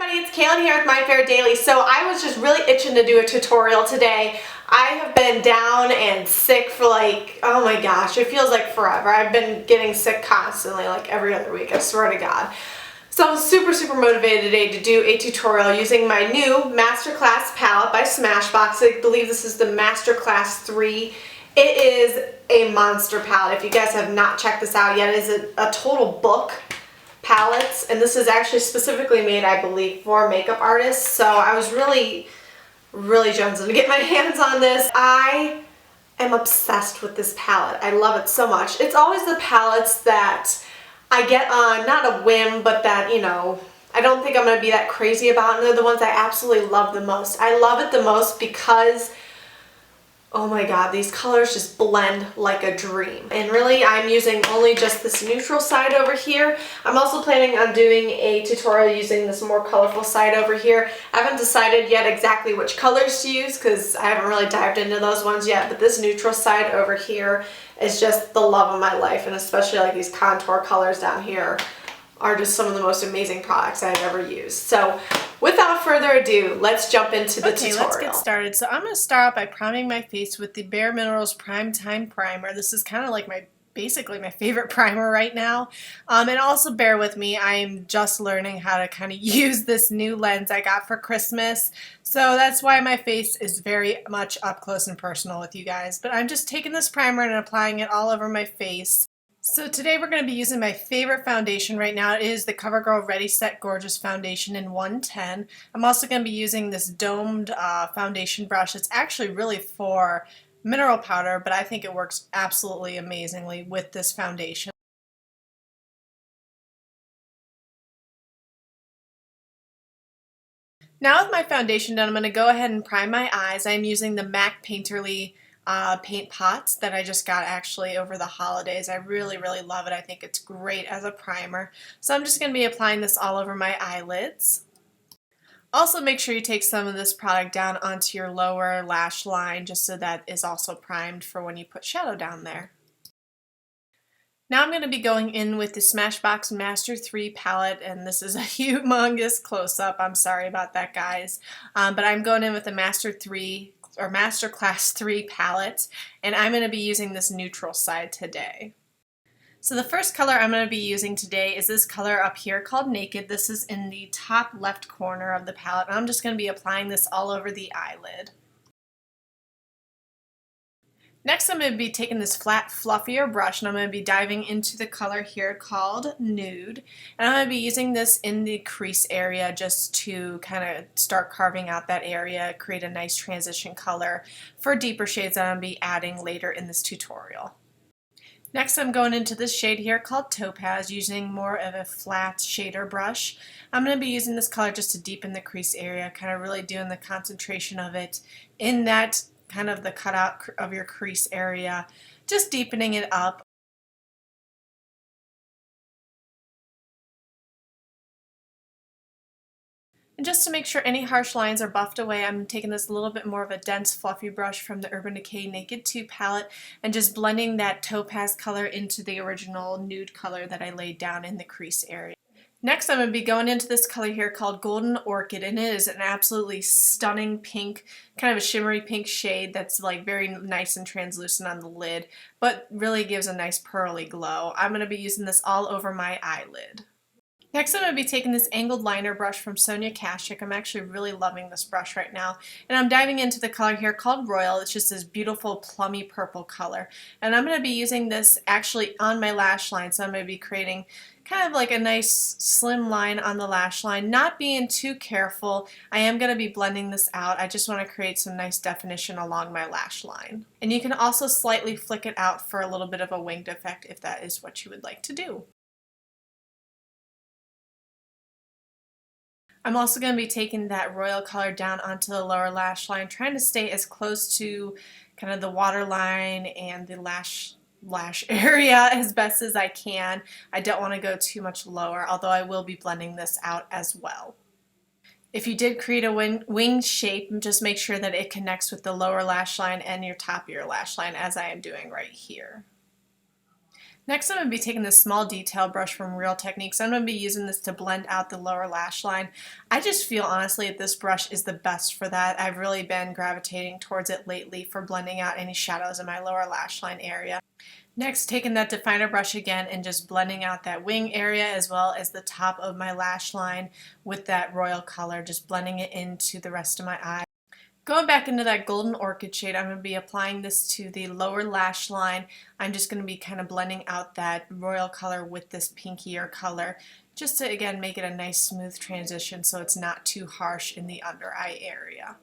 everybody, it's Kaylin here with My Fair Daily. So I was just really itching to do a tutorial today. I have been down and sick for like, oh my gosh, it feels like forever. I've been getting sick constantly, like every other week, I swear to God. So I was super motivated today to do a tutorial using my new Masterclass palette by Smashbox. I believe this is the Masterclass 3. It is a monster palette. If you guys have not checked this out yet, it is a total book palettes, and this is actually specifically made, I believe, for makeup artists. So I was really jonesing to get my hands on this. I am obsessed with this palette. I love it so much. It's always the palettes that I get on, not a whim, but that, you know, I don't think I'm going to be that crazy about, and they're the ones I absolutely love the most. I love it the most because, oh my God, these colors just blend like a dream. And really, I'm using only just this neutral side over here. I'm also planning on doing a tutorial using this more colorful side over here. I haven't decided yet exactly which colors to use because I haven't really dived into those ones yet, but this neutral side over here is just the love of my life, and especially like these contour colors down here are just some of the most amazing products I've ever used. So without further ado, let's jump into the tutorial. Let's get started. So I'm going to start out by priming my face with the PurMinerals Prime Time Primer. This is kind of like basically my favorite primer right now. And also bear with me, I'm just learning how to kind of use this new lens I got for Christmas. So that's why my face is very much up close and personal with you guys. But I'm just taking this primer and applying it all over my face. So today we're going to be using my favorite foundation right now. It is the Covergirl Ready Set Gorgeous Foundation in 110. I'm also going to be using this domed foundation brush. It's actually really for mineral powder, but I think it works absolutely amazingly with this foundation. Now with my foundation done, I'm going to go ahead and prime my eyes. I'm using the MAC Painterly paint pots that I just got actually over the holidays. I really love it. I think it's great as a primer. So I'm just going to be applying this all over my eyelids. Also make sure you take some of this product down onto your lower lash line just so that is also primed for when you put shadow down there. Now I'm going to be going in with the Smashbox Master 3 palette, and this is a humongous close-up. I'm sorry about that, guys. But I'm going in with the Masterclass 3 palette, and I'm going to be using this neutral side today. So the first color I'm going to be using today is this color up here called Naked. This is in the top left corner of the palette, and I'm just going to be applying this all over the eyelid. Next, I'm going to be taking this flat, fluffier brush, and I'm going to be diving into the color here called Nude. And I'm going to be using this in the crease area just to kind of start carving out that area, create a nice transition color for deeper shades that I'm going to be adding later in this tutorial. Next, I'm going into this shade here called Topaz, using more of a flat shader brush. I'm going to be using this color just to deepen the crease area, kind of really doing the concentration of it in that kind of the cutout of your crease area, just deepening it up. And just to make sure any harsh lines are buffed away, I'm taking this a little bit more of a dense fluffy brush from the Urban Decay Naked 2 palette and just blending that topaz color into the original nude color that I laid down in the crease area. Next, I'm going to be going into this color here called Golden Orchid, and it is an absolutely stunning pink, kind of a shimmery pink shade that's like very nice and translucent on the lid, but really gives a nice pearly glow. I'm going to be using this all over my eyelid. Next, I'm going to be taking this angled liner brush from Sonia Kashuk. I'm actually really loving this brush right now. And I'm diving into the color here called Royal. It's just this beautiful plummy purple color. And I'm going to be using this actually on my lash line. So I'm going to be creating kind of like a nice slim line on the lash line, not being too careful. I am going to be blending this out. I just want to create some nice definition along my lash line. And you can also slightly flick it out for a little bit of a winged effect if that is what you would like to do. I'm also going to be taking that royal color down onto the lower lash line, trying to stay as close to kind of the waterline and the lash area as best as I can. I don't want to go too much lower, although I will be blending this out as well. If you did create a wing shape, just make sure that it connects with the lower lash line and your top of your lash line, as I am doing right here. Next, I'm going to be taking this small detail brush from Real Techniques. I'm going to be using this to blend out the lower lash line. I just feel honestly that this brush is the best for that. I've really been gravitating towards it lately for blending out any shadows in my lower lash line area. Next, taking that definer brush again and just blending out that wing area as well as the top of my lash line with that royal color, just blending it into the rest of my eye. Going back into that golden orchid shade, I'm going to be applying this to the lower lash line. I'm just going to be kind of blending out that royal color with this pinkier color just to, again, make it a nice smooth transition so it's not too harsh in the under eye area.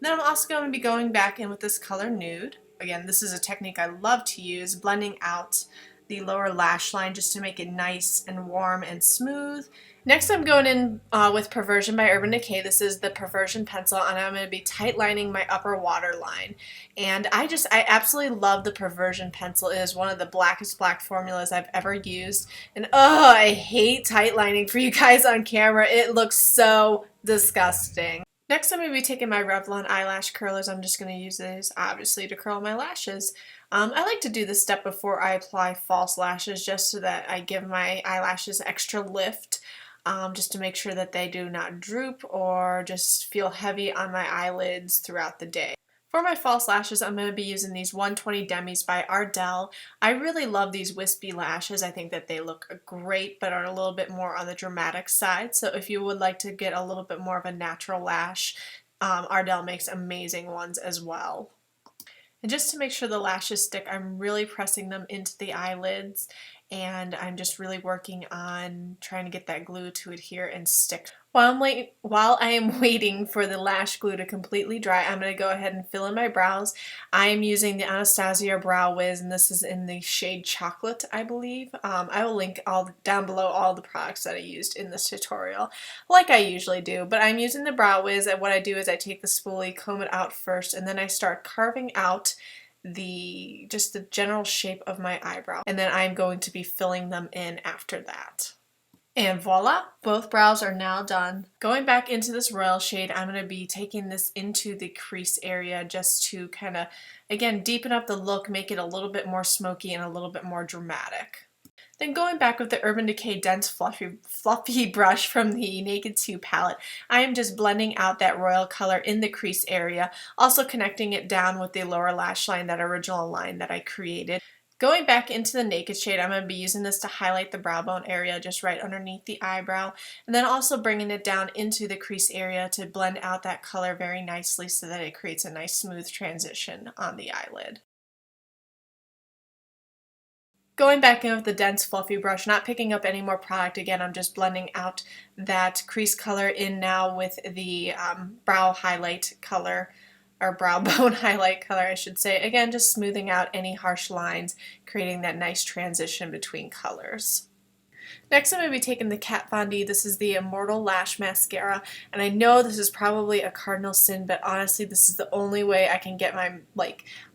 Then I'm also going to be going back in with this color Nude. Again, this is a technique I love to use, blending out the lower lash line just to make it nice and warm and smooth. Next, I'm going in with Perversion by Urban Decay. This is the Perversion pencil, and I'm going to be tight lining my upper waterline. And I absolutely love the Perversion pencil. It is one of the blackest black formulas I've ever used. And oh, I hate tight lining for you guys on camera. It looks so disgusting. Next, I'm going to be taking my Revlon eyelash curlers. I'm just going to use these, obviously, to curl my lashes. I like to do this step before I apply false lashes just so that I give my eyelashes extra lift, just to make sure that they do not droop or just feel heavy on my eyelids throughout the day. For my false lashes, I'm going to be using these 120 Demis by Ardell. I really love these wispy lashes. I think that they look great, but are a little bit more on the dramatic side. So if you would like to get a little bit more of a natural lash, Ardell makes amazing ones as well. And just to make sure the lashes stick, I'm really pressing them into the eyelids, and I'm just really working on trying to get that glue to adhere and stick. While I am waiting for the lash glue to completely dry, I'm going to go ahead and fill in my brows. I am using the Anastasia Brow Wiz, and this is in the shade Chocolate, I believe. I will link down below all the products that I used in this tutorial, like I usually do. But I'm using the Brow Wiz, and what I do is I take the spoolie, comb it out first, and then I start carving out just the general shape of my eyebrow. And then I'm going to be filling them in after that. And voila, both brows are now done. Going back into this royal shade, I'm going to be taking this into the crease area just to kind of, again, deepen up the look, make it a little bit more smoky and a little bit more dramatic. Then going back with the Urban Decay Dense Fluffy brush from the Naked 2 palette, I am just blending out that royal color in the crease area, also connecting it down with the lower lash line, that original line that I created. Going back into the Naked shade, I'm going to be using this to highlight the brow bone area just right underneath the eyebrow, and then also bringing it down into the crease area to blend out that color very nicely so that it creates a nice smooth transition on the eyelid. Going back in with the dense fluffy brush, not picking up any more product. Again, I'm just blending out that crease color in now with the brow highlight color, or brow bone highlight color, I should say. Again, just smoothing out any harsh lines, creating that nice transition between colors. Next, I'm going to be taking the Kat Von D. This is the Immortal Lash Mascara, and I know this is probably a cardinal sin, but honestly, this is the only way I can get my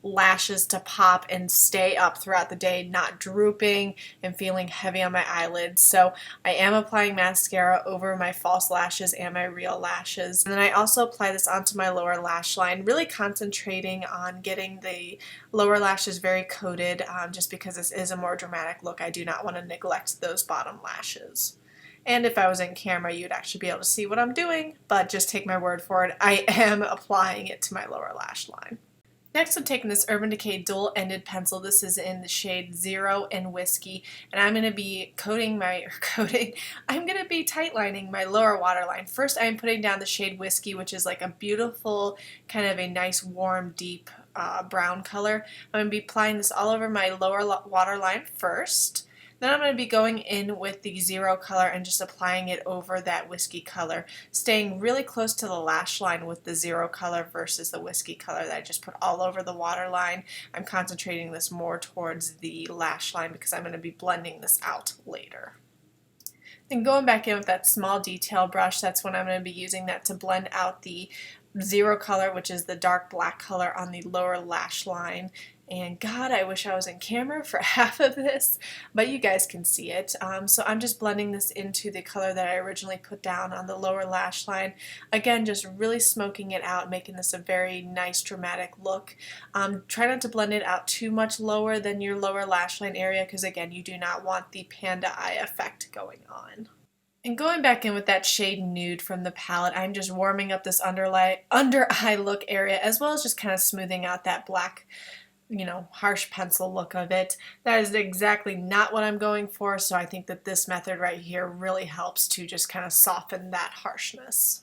lashes to pop and stay up throughout the day, not drooping and feeling heavy on my eyelids. So I am applying mascara over my false lashes and my real lashes. And then I also apply this onto my lower lash line, really concentrating on getting the lower lashes very coated, just because this is a more dramatic look. I do not want to neglect those bottom lashes. And if I was in camera, you'd actually be able to see what I'm doing, but just take my word for it. I am applying it to my lower lash line. Next, I'm taking this Urban Decay dual-ended pencil. This is in the shade Zero and Whiskey, and I'm going to be I'm going to be tightlining my lower waterline. First, I'm putting down the shade Whiskey, which is like a beautiful, kind of a nice, warm, deep brown color. I'm going to be applying this all over my lower waterline first. Then I'm going to be going in with the Zero color and just applying it over that Whiskey color, staying really close to the lash line with the Zero color versus the Whiskey color that I just put all over the waterline. I'm concentrating this more towards the lash line because I'm going to be blending this out later. Then going back in with that small detail brush, that's when I'm going to be using that to blend out the Zero color, which is the dark black color on the lower lash line, And God, I wish I was in camera for half of this, but you guys can see it. So I'm just blending this into the color that I originally put down on the lower lash line. Again, just really smoking it out, making this a very nice dramatic look. Try not to blend it out too much lower than your lower lash line area because again, you do not want the panda eye effect going on. And going back in with that shade Nude from the palette, I'm just warming up this under eye look area as well as just kind of smoothing out that black, harsh pencil look of it. That is exactly not what I'm going for, so I think that this method right here really helps to just kind of soften that harshness.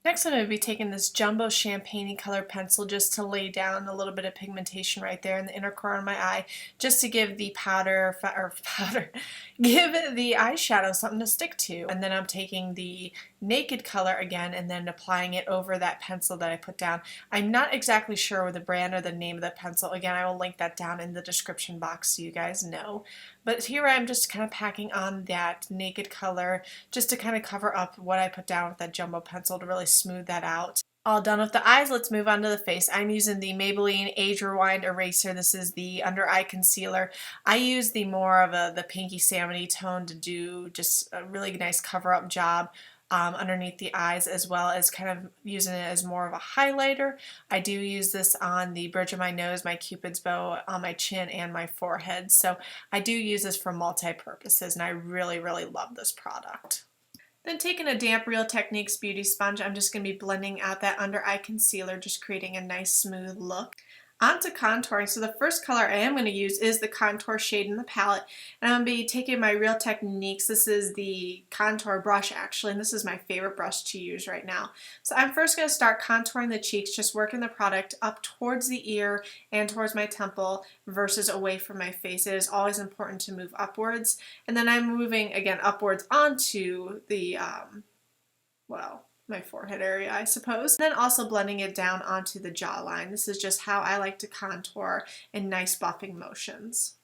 Next, I'm going to be taking this Jumbo Champagne color pencil just to lay down a little bit of pigmentation right there in the inner corner of my eye, just to give the give the eyeshadow something to stick to. And then I'm taking the Naked color again and then applying it over that pencil that I put down. I'm not exactly sure with the brand or the name of the pencil. Again, I will link that down in the description box so you guys know. But here I'm just kind of packing on that Naked color just to kind of cover up what I put down with that jumbo pencil to really smooth that out. All done with the eyes, let's move on to the face. I'm using the Maybelline Age Rewind Eraser. This is the under eye concealer. I use the more of the pinky salmon-y tone to do just a really nice cover-up job underneath the eyes, as well as kind of using it as more of a highlighter. I do use this on the bridge of my nose, my cupid's bow, on my chin, and my forehead. So I do use this for multi-purposes, and I really, really love this product. Then taking a damp Real Techniques beauty sponge, I'm just going to be blending out that under eye concealer, just creating a nice smooth look. On to contouring. So the first color I am going to use is the contour shade in the palette, and I'm going to be taking my Real Techniques. This is the contour brush actually, and this is my favorite brush to use right now. So I'm first going to start contouring the cheeks, just working the product up towards the ear and towards my temple versus away from my face. It is always important to move upwards, and then I'm moving again upwards onto the my forehead area, I suppose. And then also blending it down onto the jawline. This is just how I like to contour in nice buffing motions.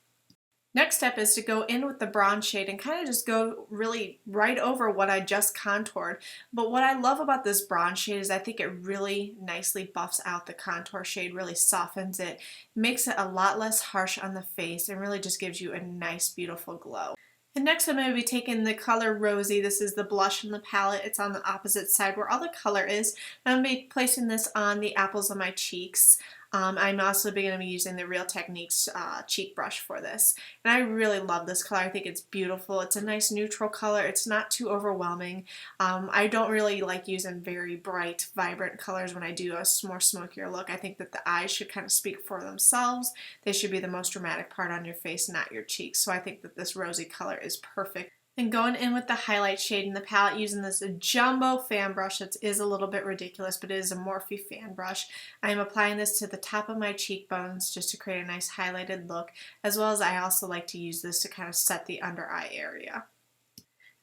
Next step is to go in with the bronze shade and kind of just go really right over what I just contoured. But what I love about this bronze shade is I think it really nicely buffs out the contour shade, really softens it, makes it a lot less harsh on the face, and really just gives you a nice, beautiful glow. And next I'm going to be taking the color Rosy. This is the blush in the palette. It's on the opposite side where all the color is. And I'm going to be placing this on the apples of my cheeks. I'm also going to be using the Real Techniques cheek brush for this. And I really love this color. I think it's beautiful. It's a nice neutral color. It's not too overwhelming. I don't really like using very bright, vibrant colors when I do a more smokier look. I think that the eyes should kind of speak for themselves. They should be the most dramatic part on your face, not your cheeks. So I think that this rosy color is perfect. And going in with the highlight shade in the palette, using this jumbo fan brush that is a little bit ridiculous, but it is a Morphe fan brush. I'm applying this to the top of my cheekbones just to create a nice highlighted look, as well as I also like to use this to kind of set the under eye area.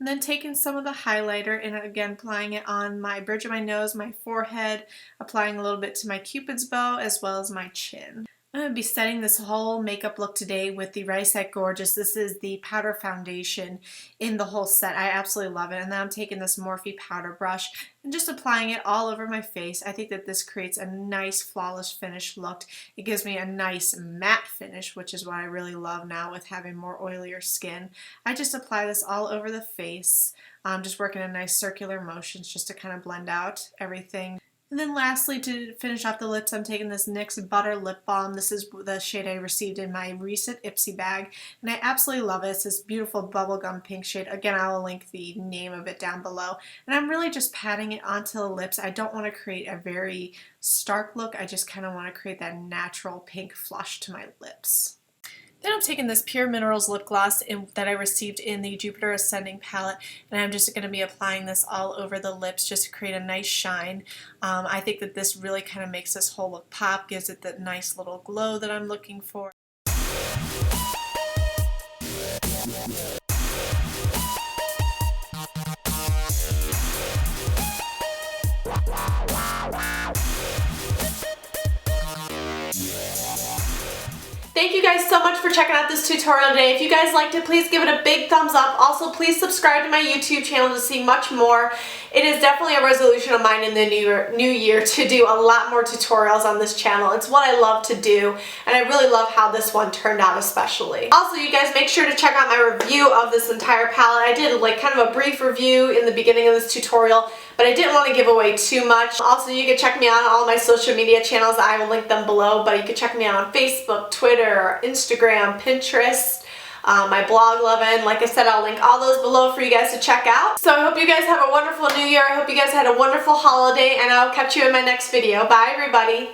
And then taking some of the highlighter and again applying it on my bridge of my nose, my forehead, applying a little bit to my cupid's bow, as well as my chin. I'm going to be setting this whole makeup look today with the Ready Set Gorgeous. This is the powder foundation in the whole set. I absolutely love it. And then I'm taking this Morphe powder brush and just applying it all over my face. I think that this creates a nice flawless finish look. It gives me a nice matte finish, which is what I really love now with having more oilier skin. I just apply this all over the face. I'm just working in nice circular motions just to kind of blend out everything. And then lastly, to finish off the lips, I'm taking this NYX Butter Lip Balm. This is the shade I received in my recent Ipsy bag, and I absolutely love it. It's this beautiful bubblegum pink shade. Again, I will link the name of it down below. And I'm really just patting it onto the lips. I don't want to create a very stark look. I just kind of want to create that natural pink flush to my lips. Then I'm taking this PurMinerals lip gloss that I received in the Jupiter Ascending palette, and I'm just going to be applying this all over the lips just to create a nice shine. I think that this really kind of makes this whole look pop, gives it that nice little glow that I'm looking for. Thank thank you guys so much for checking out this tutorial today. If you guys liked it, please give it a big thumbs up. Also, please subscribe to my YouTube channel to see much more. It is definitely a resolution of mine in the new year to do a lot more tutorials on this channel. It's what I love to do, and I really love how this one turned out especially. Also, you guys make sure to check out my review of this entire palette. I did like kind of a brief review in the beginning of this tutorial, but I didn't want to give away too much. Also, you can check me out on all my social media channels. I will link them below, but you can check me out on Facebook, Twitter, Instagram, Pinterest, my blog Lovin'. Like I said, I'll link all those below for you guys to check out. So I hope you guys have a wonderful new year. I hope you guys had a wonderful holiday, and I'll catch you in my next video. Bye, everybody.